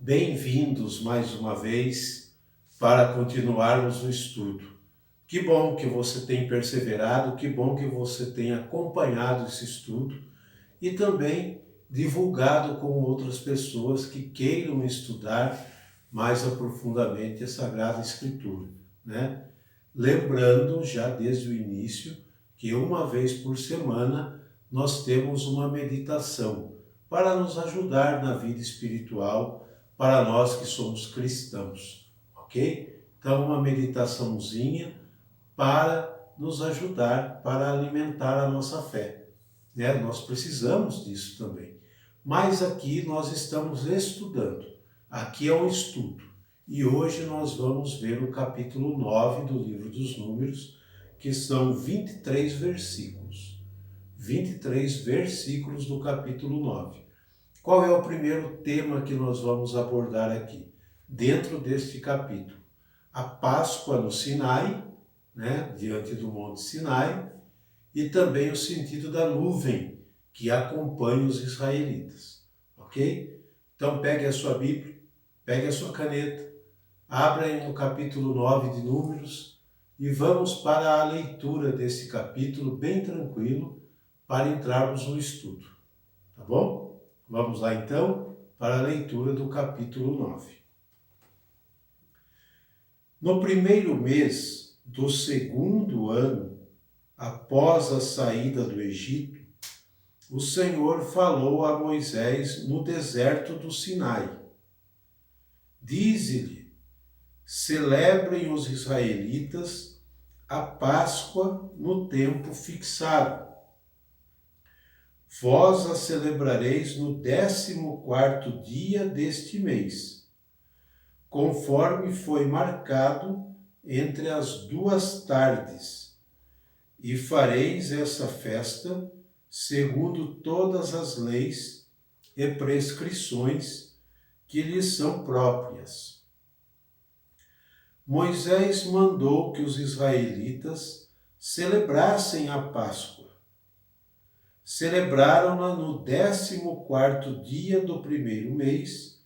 Bem-vindos mais uma vez para continuarmos o estudo. Que bom que você tem perseverado, que bom que você tem acompanhado esse estudo e também divulgado com outras pessoas que queiram estudar mais aprofundadamente a Sagrada Escritura, né? Lembrando já desde o início que uma vez por semana nós temos uma meditação para nos ajudar na vida espiritual para nós que somos cristãos, ok? Então, uma meditaçãozinha para nos ajudar, para alimentar a nossa fé, né? Nós precisamos disso também. Mas aqui nós estamos estudando, aqui é um estudo. E hoje nós vamos ver o capítulo 9 do livro dos Números, que são 23 versículos. 23 versículos do capítulo 9. Qual é o primeiro tema que nós vamos abordar aqui, dentro deste capítulo? A Páscoa no Sinai, né, diante do Monte Sinai, e também o sentido da nuvem que acompanha os israelitas, ok? Então pegue a sua Bíblia, pegue a sua caneta, abra aí no capítulo 9 de Números e vamos para a leitura desse capítulo bem tranquilo para entrarmos no estudo, tá bom? Vamos lá então para a leitura do capítulo 9. No primeiro mês do segundo ano, após a saída do Egito, o Senhor falou a Moisés no deserto do Sinai. Dize-lhe: celebrem os israelitas a Páscoa no tempo fixado. Vós a celebrareis no 14º dia deste mês, conforme foi marcado entre as 2 tardes, e fareis essa festa segundo todas as leis e prescrições que lhes são próprias. Moisés mandou que os israelitas celebrassem a Páscoa. Celebraram-na no 14º dia do primeiro mês,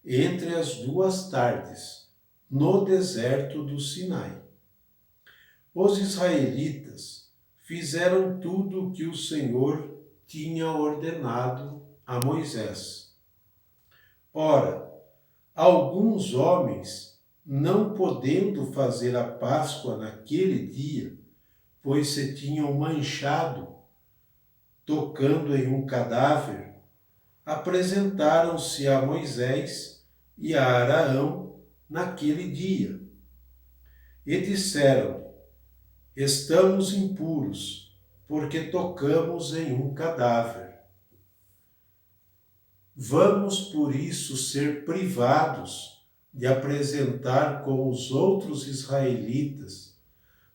entre as 2 tardes, no deserto do Sinai. Os israelitas fizeram tudo o que o Senhor tinha ordenado a Moisés. Ora, alguns homens, não podendo fazer a Páscoa naquele dia, pois se tinham manchado tocando em um cadáver, apresentaram-se a Moisés e a Araão naquele dia e disseram: estamos impuros, porque tocamos em um cadáver. Vamos, por isso, ser privados de apresentar com os outros israelitas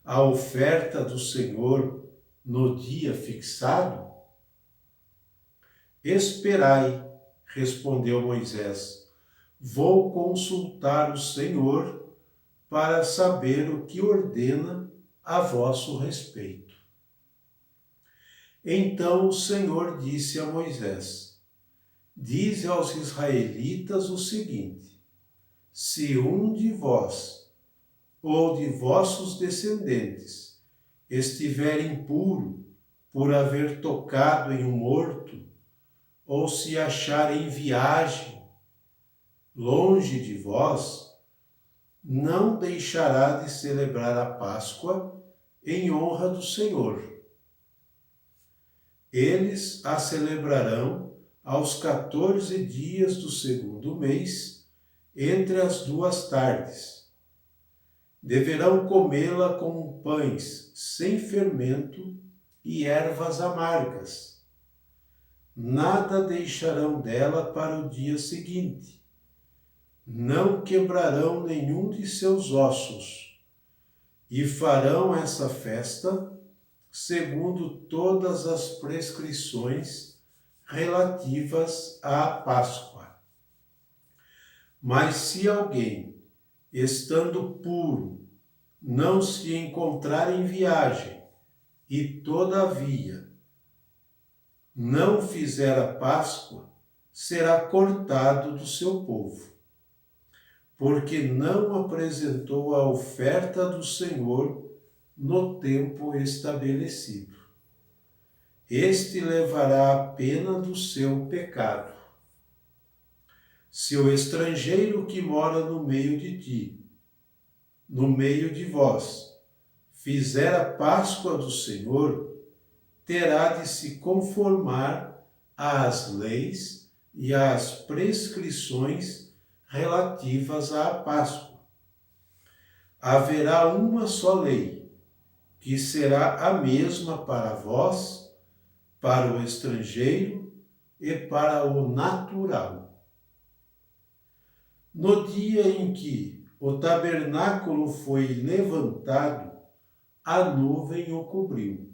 a oferta do Senhor no dia fixado? Esperai, respondeu Moisés, vou consultar o Senhor para saber o que ordena a vosso respeito. Então o Senhor disse a Moisés: dize aos israelitas o seguinte: se um de vós ou de vossos descendentes estiver impuro por haver tocado em um morto, ou se achar em viagem longe de vós, não deixará de celebrar a Páscoa em honra do Senhor. Eles a celebrarão aos 14 dias do segundo mês, entre as 2 tardes. Deverão comê-la com pães sem fermento e ervas amargas. Nada deixarão dela para o dia seguinte. Não quebrarão nenhum de seus ossos, e farão essa festa segundo todas as prescrições relativas à Páscoa. Mas se alguém, estando puro, não se encontrar em viagem, e todavia não fizer a Páscoa, será cortado do seu povo. porque não apresentou a oferta do Senhor no tempo estabelecido. Este levará a pena do seu pecado. Se o estrangeiro que mora no meio de ti, no meio de vós, fizer a Páscoa do Senhor, terá de se conformar às leis e às prescrições relativas à Páscoa. Haverá uma só lei, que será a mesma para vós, para o estrangeiro e para o natural. No dia em que o tabernáculo foi levantado, a nuvem o cobriu.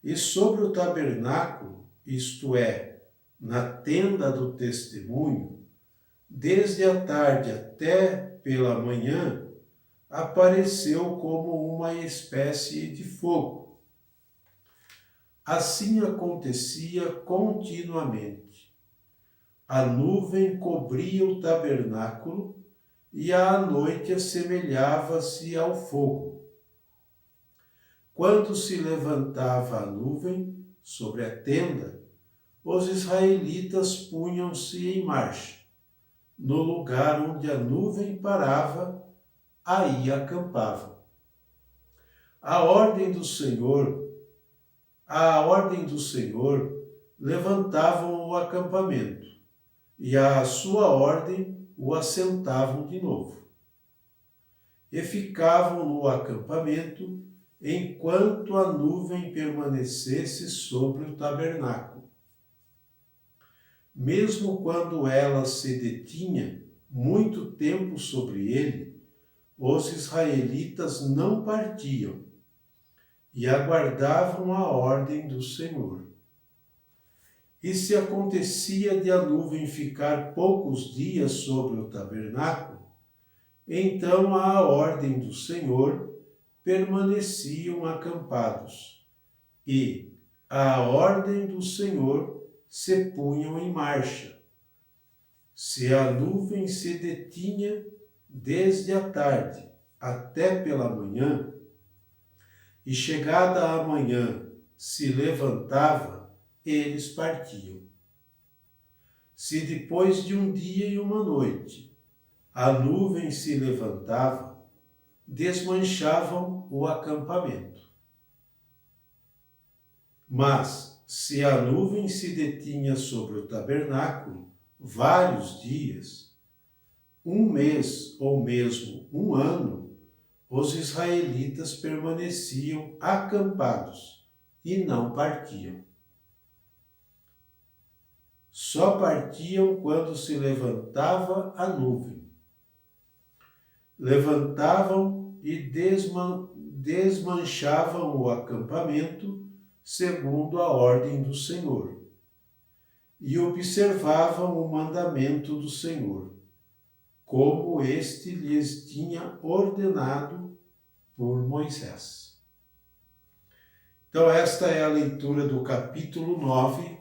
E sobre o tabernáculo, isto é, na tenda do testemunho, desde a tarde até pela manhã, apareceu como uma espécie de fogo. Assim acontecia continuamente. A nuvem cobria o tabernáculo e à noite assemelhava-se ao fogo. Quando se levantava a nuvem sobre a tenda, os israelitas punham-se em marcha. No lugar onde a nuvem parava, aí acampavam. A ordem do Senhor levantavam o acampamento, e à sua ordem o assentavam de novo. E ficavam no acampamento enquanto a nuvem permanecesse sobre o tabernáculo. Mesmo quando ela se detinha muito tempo sobre ele, os israelitas não partiam e aguardavam a ordem do Senhor. E se acontecia de a nuvem ficar poucos dias sobre o tabernáculo, então à ordem do Senhor permaneciam acampados, e à ordem do Senhor se punham em marcha. Se a nuvem se detinha desde a tarde até pela manhã, e chegada a manhã se levantava, eles partiam. Se depois de um dia e uma noite a nuvem se levantava, desmanchavam o acampamento. Mas, se a nuvem se detinha sobre o tabernáculo vários dias, um mês ou mesmo um ano, os israelitas permaneciam acampados e não partiam. Só partiam quando se levantava a nuvem. Levantavam e desmanchavam o acampamento segundo a ordem do Senhor, e observavam o mandamento do Senhor, como este lhes tinha ordenado por Moisés. Então, esta é a leitura do capítulo 9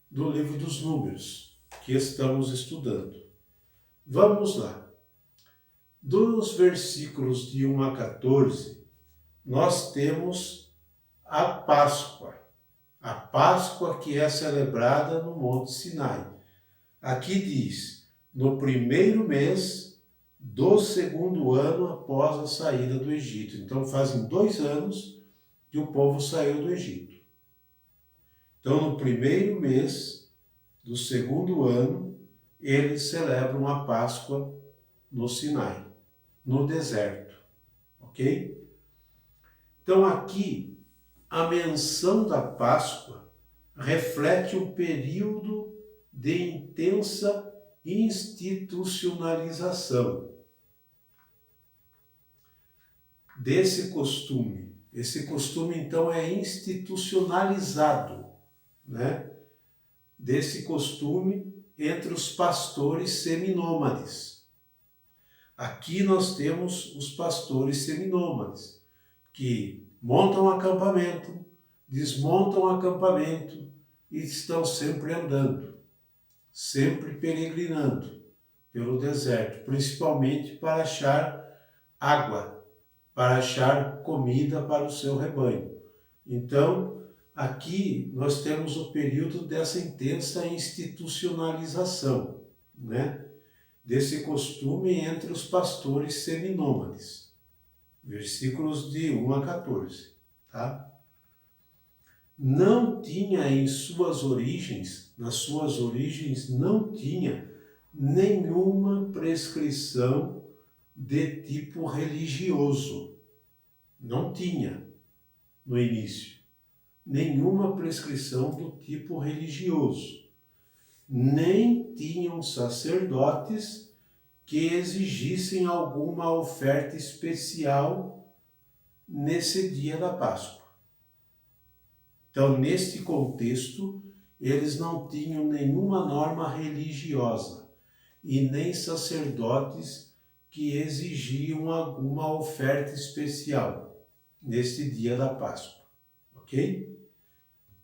do livro dos Números, que estamos estudando. Vamos lá. Dos versículos de 1 a 14, nós temos a Páscoa que é celebrada no Monte Sinai. Aqui diz, no primeiro mês do segundo ano após a saída do Egito. Então fazem 2 anos que o povo saiu do Egito. Então no primeiro mês do segundo ano, eles celebram a Páscoa no Sinai, no deserto, ok? Então aqui, a menção da Páscoa reflete um período de intensa institucionalização desse costume. Esse costume, então, é institucionalizado, né? Desse costume entre os pastores seminômades. Aqui nós temos os pastores seminômades, que montam acampamento, desmontam acampamento e estão sempre andando, sempre peregrinando, pelo deserto, principalmente para achar água, para achar comida para o seu rebanho. Então, aqui nós temos o período dessa intensa institucionalização, né? Desse costume entre os pastores seminômades. Versículos de 1 a 14, tá? Não tinha em suas origens, nas suas origens, não tinha nenhuma prescrição de tipo religioso. Não tinha, no início, nenhuma prescrição do tipo religioso. Nem tinham sacerdotes que exigissem alguma oferta especial nesse dia da Páscoa. Então, neste contexto, eles não tinham nenhuma norma religiosa e nem sacerdotes que exigiam alguma oferta especial neste dia da Páscoa, ok?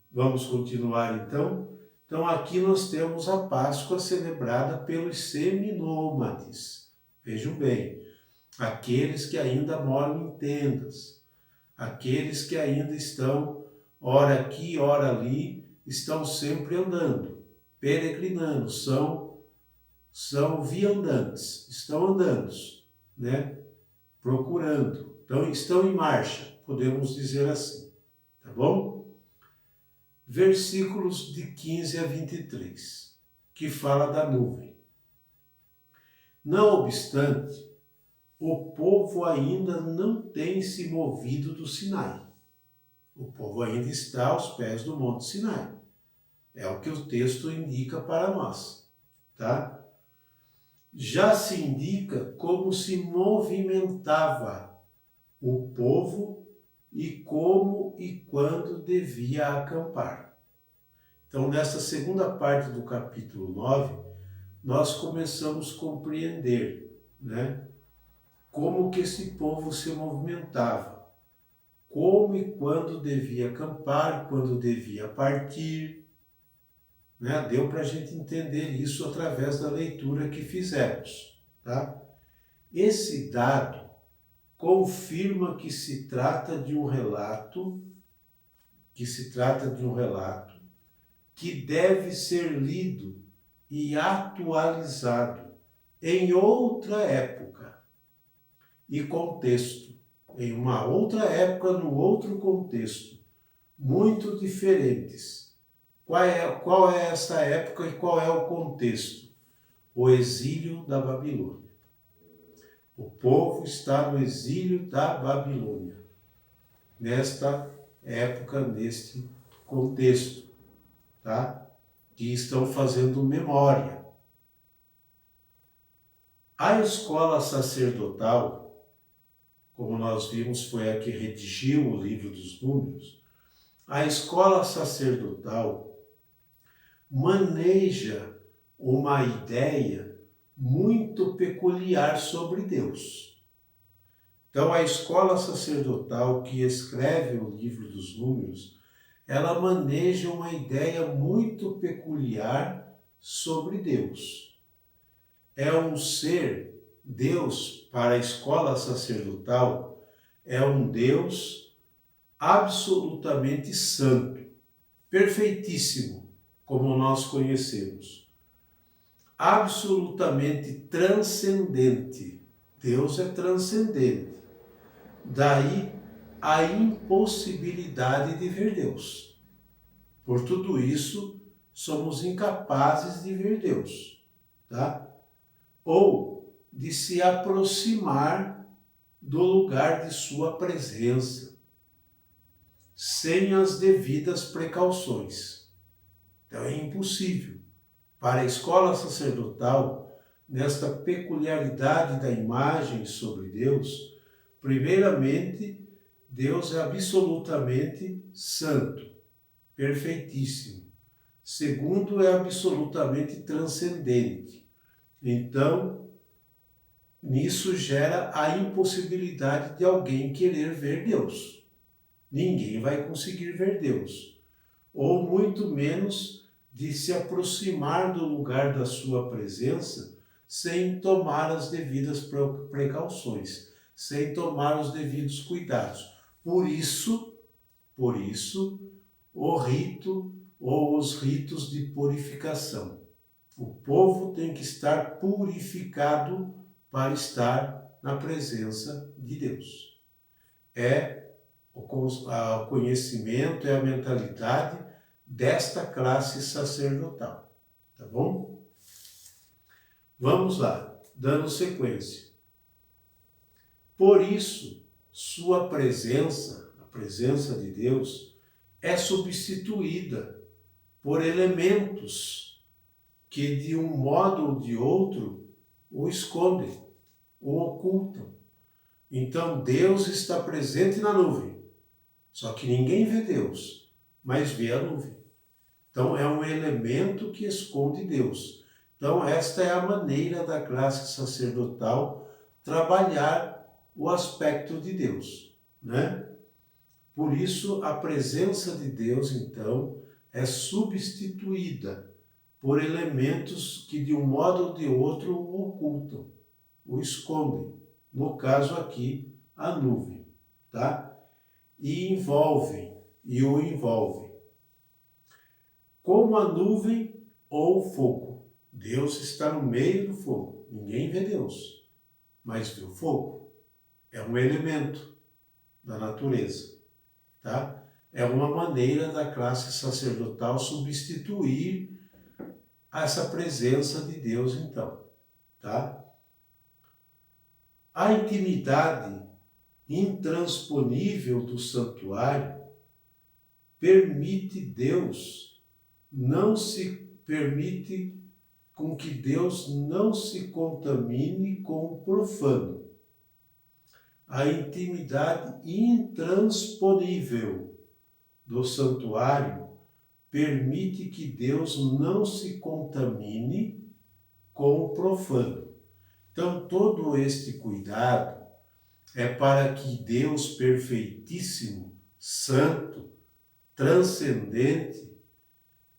Vamos continuar então? Então, aqui nós temos a Páscoa celebrada pelos seminômades. Vejam bem, aqueles que ainda moram em tendas, aqueles que ainda estão ora aqui, ora ali, estão sempre andando, peregrinando, são viandantes, estão andando, né? Procurando, então estão em marcha, podemos dizer assim, tá bom? Versículos de 15 a 23, que fala da nuvem. Não obstante, o povo ainda não tem se movido do Sinai. O povo ainda está aos pés do Monte Sinai. É o que o texto indica para nós, tá? Já se indica como se movimentava o povo e como e quando devia acampar. Então, nessa segunda parte do capítulo 9, nós começamos a compreender, né, como que esse povo se movimentava, como e quando devia acampar, quando devia partir, né? Deu para a gente entender isso através da leitura que fizemos, tá? Esse dado confirma que se trata de um relato, que deve ser lido e atualizado em outra época e contexto, em uma outra época, no outro contexto, muito diferentes. Qual é essa época e qual é o contexto? O exílio da Babilônia. O povo está no exílio da Babilônia, nesta época, neste contexto, tá? Que estão fazendo memória. A escola sacerdotal, como nós vimos, foi a que redigiu o livro dos Números. A escola sacerdotal maneja uma ideia muito peculiar sobre Deus. Então, a escola sacerdotal que escreve o livro dos Números, ela maneja uma ideia muito peculiar sobre Deus. É um ser, Deus, para a escola sacerdotal, é um Deus absolutamente santo, perfeitíssimo, como nós conhecemos. Absolutamente transcendente. Deus é transcendente. Daí a impossibilidade de ver Deus. Por tudo isso, somos incapazes de ver Deus, tá? Ou de se aproximar do lugar de sua presença, sem as devidas precauções. Então é impossível. Para a escola sacerdotal, nesta peculiaridade da imagem sobre Deus, primeiramente, Deus é absolutamente santo, perfeitíssimo. Segundo, é absolutamente transcendente. Então, nisso gera a impossibilidade de alguém querer ver Deus. Ninguém vai conseguir ver Deus, ou muito menos de se aproximar do lugar da sua presença sem tomar as devidas precauções, sem tomar os devidos cuidados. Por isso, o rito ou os ritos de purificação. O povo tem que estar purificado para estar na presença de Deus. É o conhecimento, é a mentalidade desta classe sacerdotal. Tá bom? Vamos lá, dando sequência. Por isso, sua presença, a presença de Deus, é substituída por elementos que de um modo ou de outro o escondem, o ocultam. Então Deus está presente na nuvem, só que ninguém vê Deus, mas vê a nuvem. Então é um elemento que esconde Deus. Então esta é a maneira da classe sacerdotal trabalhar o aspecto de Deus, né? Por isso a presença de Deus, então, é substituída por elementos que de um modo ou de outro o ocultam, o escondem. No caso aqui, a nuvem, tá? E o envolvem. Como a nuvem ou o fogo. Deus está no meio do fogo. Ninguém vê Deus, mas vê o fogo. É um elemento da natureza, tá? É uma maneira da classe sacerdotal substituir essa presença de Deus, então, tá? A intimidade intransponível do santuário permite com que Deus não se contamine com o profano. A intimidade intransponível do santuário permite que Deus não se contamine com o profano. Então, todo este cuidado é para que Deus perfeitíssimo, santo, transcendente,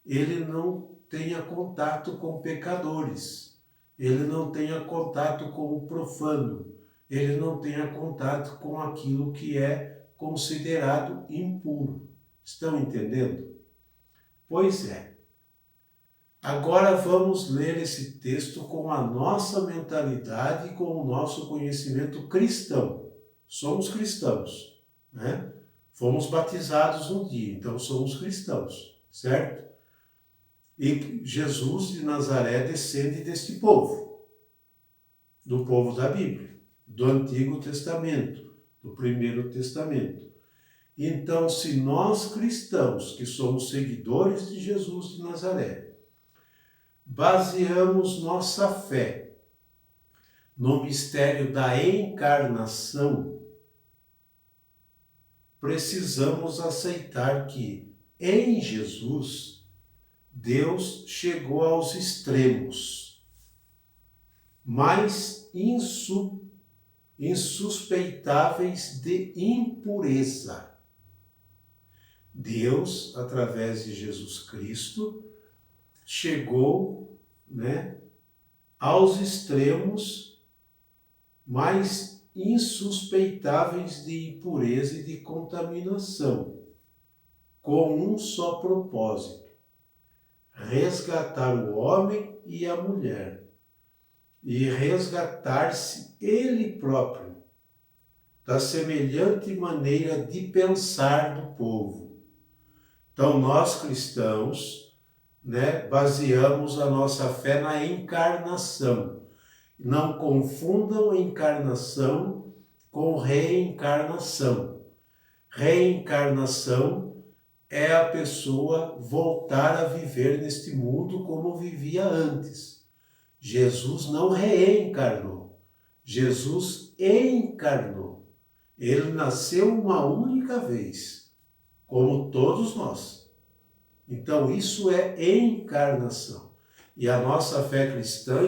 ele não tenha contato com pecadores, ele não tenha contato com o profano, ele não tenha contato com aquilo que é considerado impuro. Estão entendendo? Pois é. Agora vamos ler esse texto com a nossa mentalidade e com o nosso conhecimento cristão. Somos cristãos, né? Fomos batizados um dia, então somos cristãos, certo? E Jesus de Nazaré descende deste povo, do povo da Bíblia, do Antigo Testamento, do Primeiro Testamento. Então, se nós cristãos, que somos seguidores de Jesus de Nazaré, baseamos nossa fé no mistério da encarnação, precisamos aceitar que, em Jesus, Deus chegou aos extremos mais insuspeitáveis de impureza. Deus, através de Jesus Cristo, chegou, aos extremos mais insuspeitáveis de impureza e de contaminação, com um só propósito: resgatar o homem e a mulher, e resgatar-se ele próprio da semelhante maneira de pensar do povo. Então, nós cristãos, baseamos a nossa fé na encarnação. Não confundam encarnação com reencarnação. Reencarnação é a pessoa voltar a viver neste mundo como vivia antes. Jesus não reencarnou. Jesus encarnou. Ele nasceu uma única vez, como todos nós. Então, isso é encarnação. E a nossa fé cristã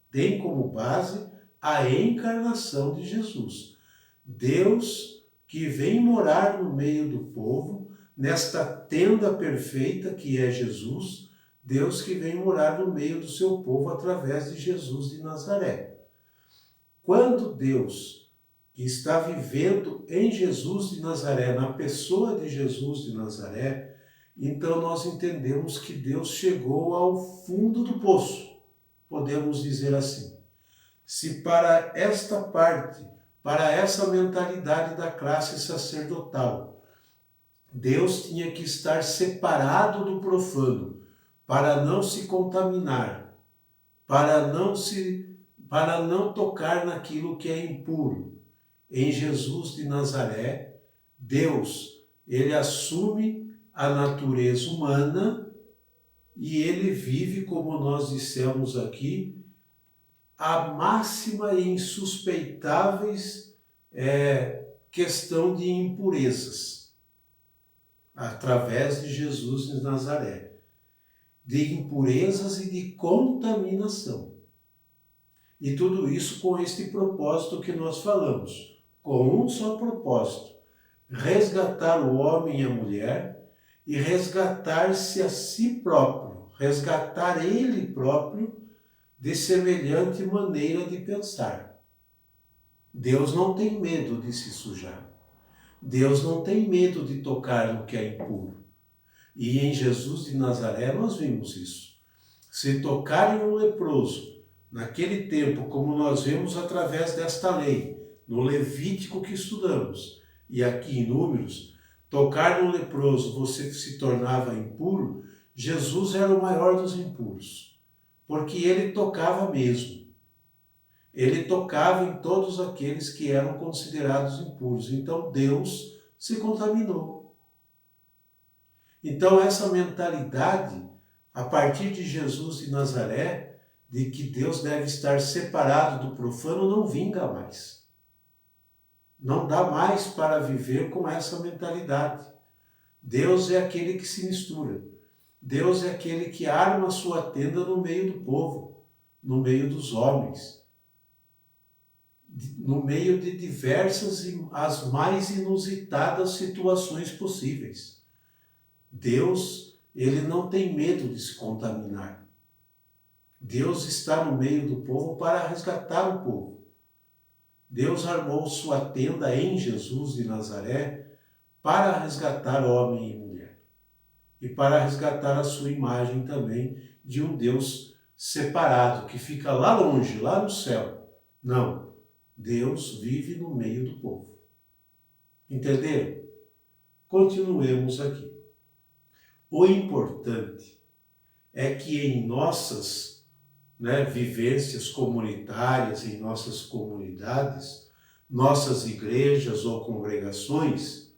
tem como base a encarnação de Jesus. Deus que vem morar no meio do povo, nesta tenda perfeita que é Jesus, Deus que vem morar no meio do seu povo através de Jesus de Nazaré. Quando Deus está vivendo em Jesus de Nazaré, na pessoa de Jesus de Nazaré, então nós entendemos que Deus chegou ao fundo do poço, podemos dizer assim. Se para esta parte, para essa mentalidade da classe sacerdotal, Deus tinha que estar separado do profano, para não se contaminar, para não tocar naquilo que é impuro. Em Jesus de Nazaré, Deus, ele assume a natureza humana e ele vive, como nós dissemos aqui, a máxima e insuspeitáveis questão de impurezas, através de Jesus de Nazaré, de impurezas e de contaminação. E tudo isso com este propósito que nós falamos, com um só propósito: resgatar o homem e a mulher e resgatar-se a si próprio, resgatar ele próprio de semelhante maneira de pensar. Deus não tem medo de se sujar. Deus não tem medo de tocar no que é impuro. E em Jesus de Nazaré nós vimos isso. Se tocarem um leproso, naquele tempo, como nós vemos através desta lei, no Levítico que estudamos, e aqui em Números, tocar no leproso você se tornava impuro, Jesus era o maior dos impuros. Porque ele tocava mesmo. Ele tocava em todos aqueles que eram considerados impuros. Então Deus se contaminou. Então essa mentalidade, a partir de Jesus de Nazaré, de que Deus deve estar separado do profano, não vinga mais. Não dá mais para viver com essa mentalidade. Deus é aquele que se mistura. Deus é aquele que arma a sua tenda no meio do povo, no meio dos homens, no meio de diversas e as mais inusitadas situações possíveis. Deus, ele não tem medo de se contaminar. Deus está no meio do povo para resgatar o povo. Deus armou sua tenda em Jesus de Nazaré para resgatar homem e mulher. E para resgatar a sua imagem também de um Deus separado, que fica lá longe, lá no céu. Não, Deus vive no meio do povo. Entenderam? Continuemos aqui. O importante é que em nossas vivências comunitárias, em nossas comunidades, nossas igrejas ou congregações,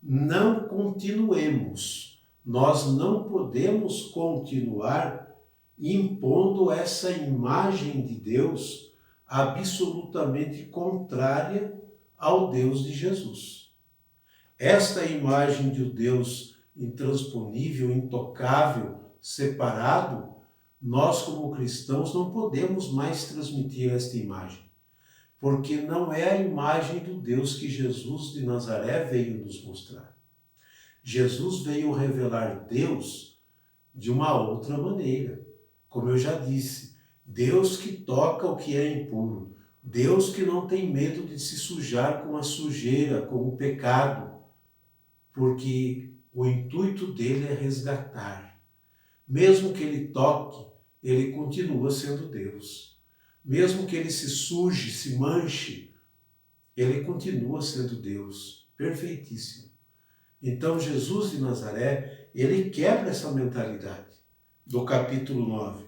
não continuemos. Nós não podemos continuar impondo essa imagem de Deus absolutamente contrária ao Deus de Jesus. Esta imagem de um Deus intransponível, intocável, separado, nós como cristãos não podemos mais transmitir esta imagem, porque não é a imagem do Deus que Jesus de Nazaré veio nos mostrar. Jesus veio revelar Deus de uma outra maneira. Como eu já disse, Deus que toca o que é impuro, Deus que não tem medo de se sujar com a sujeira, com o pecado, porque o intuito dele é resgatar. Mesmo que ele toque, ele continua sendo Deus. Mesmo que ele se suje, se manche, ele continua sendo Deus, perfeitíssimo. Então Jesus de Nazaré, ele quebra essa mentalidade do capítulo 9,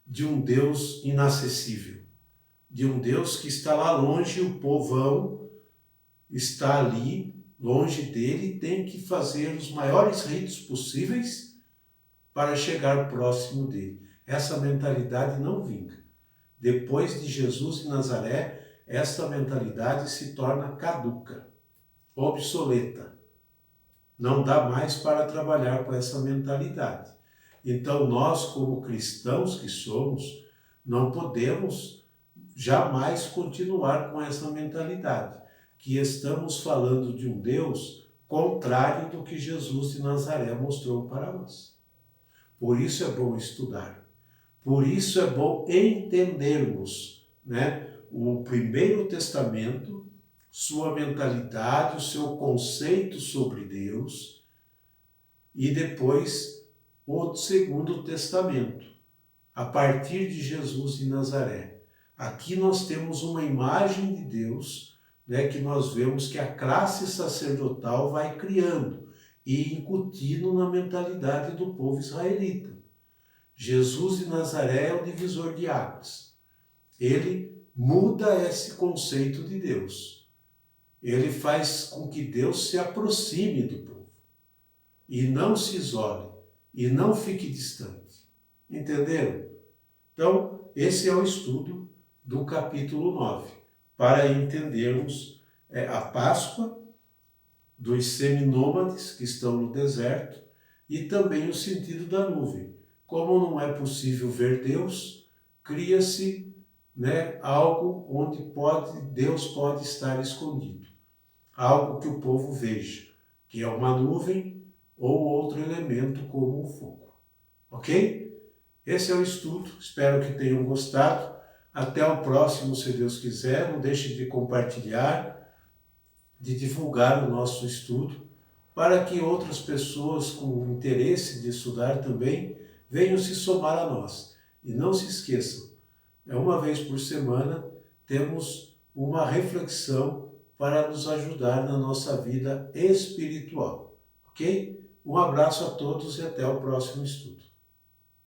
de um Deus inacessível, de um Deus que está lá longe, o povão está ali, longe dele, e tem que fazer os maiores ritos possíveis para chegar próximo dele. Essa mentalidade não vinga. Depois de Jesus de Nazaré, esta mentalidade se torna caduca, obsoleta. Não dá mais para trabalhar com essa mentalidade. Então nós, como cristãos que somos, não podemos jamais continuar com essa mentalidade, que estamos falando de um Deus contrário do que Jesus de Nazaré mostrou para nós. Por isso é bom estudar. Por isso é bom entendermos, né, o Primeiro Testamento, sua mentalidade, o seu conceito sobre Deus, e depois o Segundo Testamento, a partir de Jesus de Nazaré. Aqui nós temos uma imagem de Deus, né, que nós vemos que a classe sacerdotal vai criando e incutindo na mentalidade do povo israelita. Jesus de Nazaré é o divisor de águas. Ele muda esse conceito de Deus. Ele faz com que Deus se aproxime do povo e não se isole e não fique distante. Entenderam? Então, esse é o estudo do capítulo 9, para entendermos a Páscoa dos seminômades que estão no deserto e também o sentido da nuvem. Como não é possível ver Deus, cria-se, né, algo onde Deus pode estar escondido. Algo que o povo veja, que é uma nuvem ou outro elemento como o fogo. Ok? Esse é o estudo, espero que tenham gostado. Até o próximo, se Deus quiser. Não deixe de compartilhar, de divulgar o nosso estudo, para que outras pessoas com interesse de estudar também venham se somar a nós. E não se esqueçam, uma vez por semana temos uma reflexão para nos ajudar na nossa vida espiritual. Ok? Um abraço a todos e até o próximo estudo.